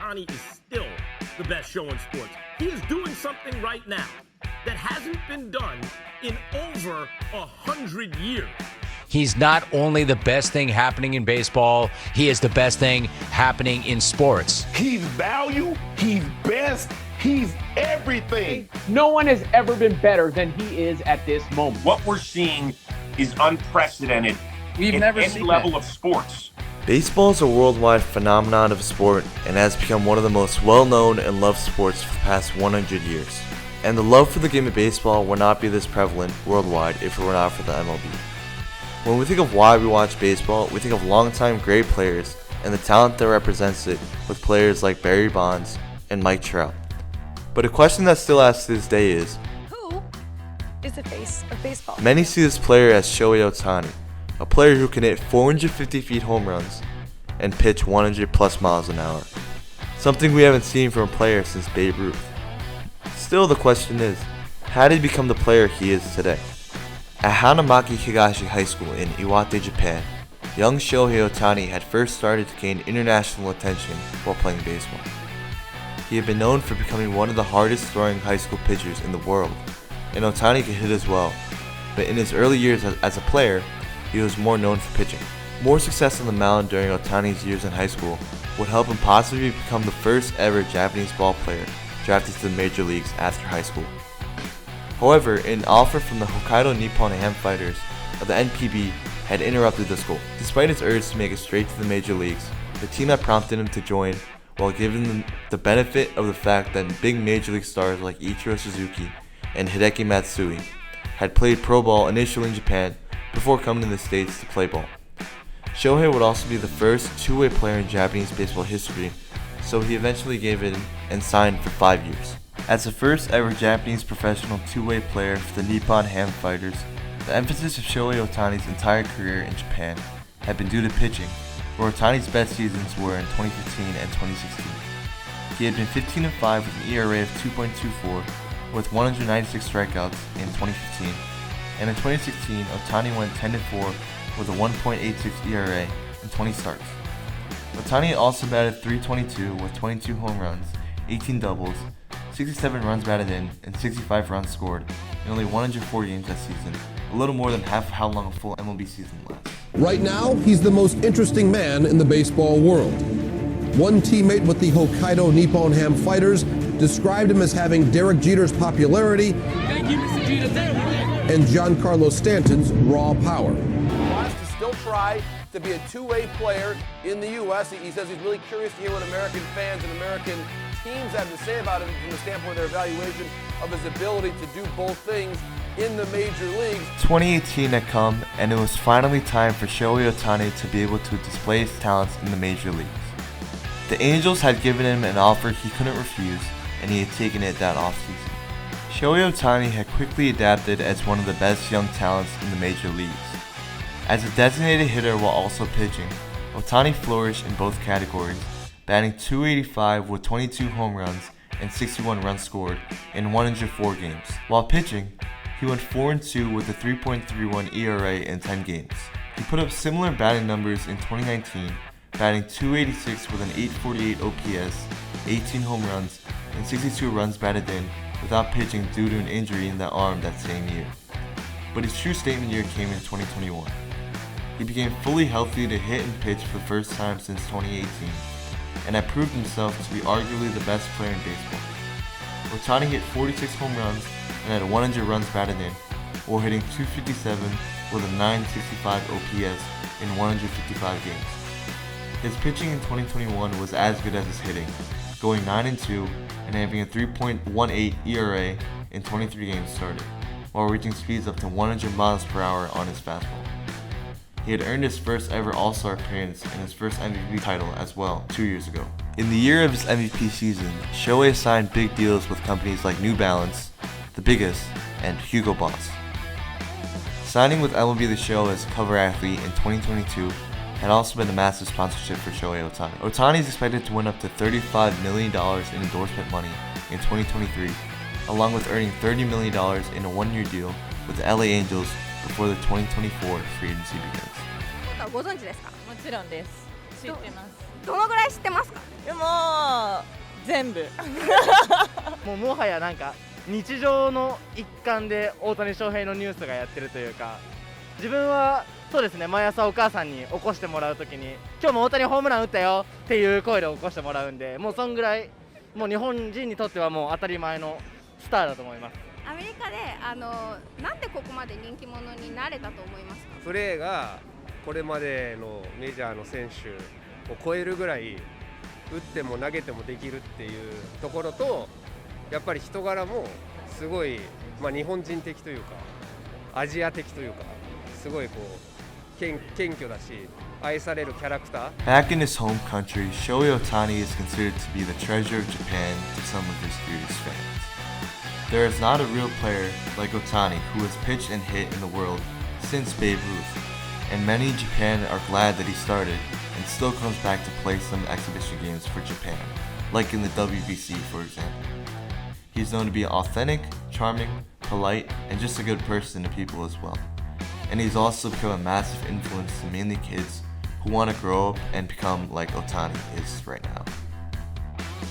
Ohtani is still the best show in sports. He is doing something right now that hasn't been done in over 100 years. He's not only the best thing happening in baseball, he is the best thing happening in sports. He's value, he's best, he's everything. No one has ever been better than he is at this moment. What we're seeing is unprecedented We've in never any seen level that. of sports. Baseball is a worldwide phenomenon of sport and has become one of the most well-known and loved sports for the past 100 years. And the love for the game of baseball would not be this prevalent worldwide if it were not for the MLB. When we think of why we watch baseball, we think of longtime great players and the talent that represents it with players like Barry Bonds and Mike Trout. But a question that's still asked to this day is, who is the face of baseball? many see this player as Shohei Ohtani, a player who can hit 450 feet home runs and pitch 100 plus miles an hour. Something we haven't seen from a player since Babe Ruth. Still, the question is, how did he become the player he is today? At Hanamaki Higashi High School in Iwate, Japan, young Shohei Ohtani had first started to gain international attention while playing baseball. He had been known for becoming one of the hardest throwing high school pitchers in the world, and Ohtani could hit as well, but in his early years as a player, he was more known for pitching. More success on the mound during Ohtani's years in high school would help him possibly become the first ever Japanese ball player drafted to the major leagues after high school. However, an offer from the Hokkaido Nippon Ham Fighters of the NPB had interrupted this goal. Despite his urge to make it straight to the major leagues, the team that prompted him to join, while giving them the benefit of the fact that big major league stars like Ichiro Suzuki and Hideki Matsui had played pro ball initially in Japan before coming to the States to play ball. Shohei would also be the first two-way player in Japanese baseball history, so he eventually gave in and signed for 5 years. As the first ever Japanese professional two-way player for the Nippon Ham Fighters, the emphasis of Shohei Ohtani's entire career in Japan had been due to pitching, where Ohtani's best seasons were in 2015 and 2016. He had been 15-5 with an ERA of 2.24 with 196 strikeouts in 2015, and in 2016, Ohtani went 10-4 with a 1.86 ERA in 20 starts. Ohtani also batted .322 with 22 home runs, 18 doubles, 67 runs batted in, and 65 runs scored in only 104 games that season, a little more than half of how long a full MLB season lasts. Right now, he's the most interesting man in the baseball world. One teammate with the Hokkaido Nippon Ham Fighters described him as having Derek Jeter's popularity and Giancarlo Stanton's raw power. He wants to still try to be a two-way player in the U.S. He says he's really curious to hear what American fans and American teams have to say about him from the standpoint of their evaluation of his ability to do both things in the major leagues. 2018 had come, and it was finally time for Shohei Ohtani to be able to display his talents in the major leagues. The Angels had given him an offer he couldn't refuse, and he had taken it that offseason. Shohei Ohtani had quickly adapted as one of the best young talents in the major leagues. As a designated hitter while also pitching, Ohtani flourished in both categories, batting .285 with 22 home runs and 61 runs scored in 104 games. While pitching, he went 4-2 with a 3.31 ERA in 10 games. He put up similar batting numbers in 2019, batting .286 with an .848 OPS, 18 home runs, and 62 runs batted in without pitching due to an injury in the arm that same year. But his true statement year came in 2021. He became fully healthy to hit and pitch for the first time since 2018, and had proved himself to be arguably the best player in baseball. Ohtani hit 46 home runs and had 100 runs batted in, while hitting .257 with a .965 OPS in 155 games. His pitching in 2021 was as good as his hitting, going 9-2 and having a 3.18 ERA in 23 games started, while reaching speeds up to 100 miles per hour on his fastball. He had earned his first ever All-Star appearance and his first MVP title as well 2 years ago. In the year of his MVP season, Shohei signed big deals with companies like New Balance, The Biggest, and Hugo Boss. Signing with MLB The Show as a cover athlete in 2022 had also been a massive sponsorship for Shohei Ohtani. Ohtani is expected to win up to $35 million in endorsement money in 2023, along with earning $30 million in a one-year deal with the LA Angels before the 2024 free agency begins. ご存知ですか？もちろんです。知ってます。どのぐらい知ってますか？でも全部もはやなんか日常の一環で大谷翔平のニュースがやってるというか、自分はそうですね、毎朝お母さんに起こしてもらうときに今日も大谷ホームラン打ったよっていう声で起こしてもらうんで、もうそんぐらいもう日本人にとってはもう当たり前のスターだと思います。アメリカでなんでここまで人気者になれたと思いますか？プレーがこれまでのメジャーの選手を超えるぐらい打っても投げてもできるっていうところと、やっぱり人柄もすごい、日本人的というかアジア的というか、すごいこう謙虚だし愛されるキャラクター。 Back in his home country, Shohei Ohtani is considered to be the treasure of Japan to some of his fierce fans. There is not a real player like Ohtani who has pitched and hit in the world since Babe Ruth, and many in Japan are glad that he started and still comes back to play some exhibition games for Japan, like in the WBC for example. He's known to be authentic, charming, polite, and just a good person to people as well. And he's also become a massive influence to mainly kids who want to grow up and become like Ohtani is right now.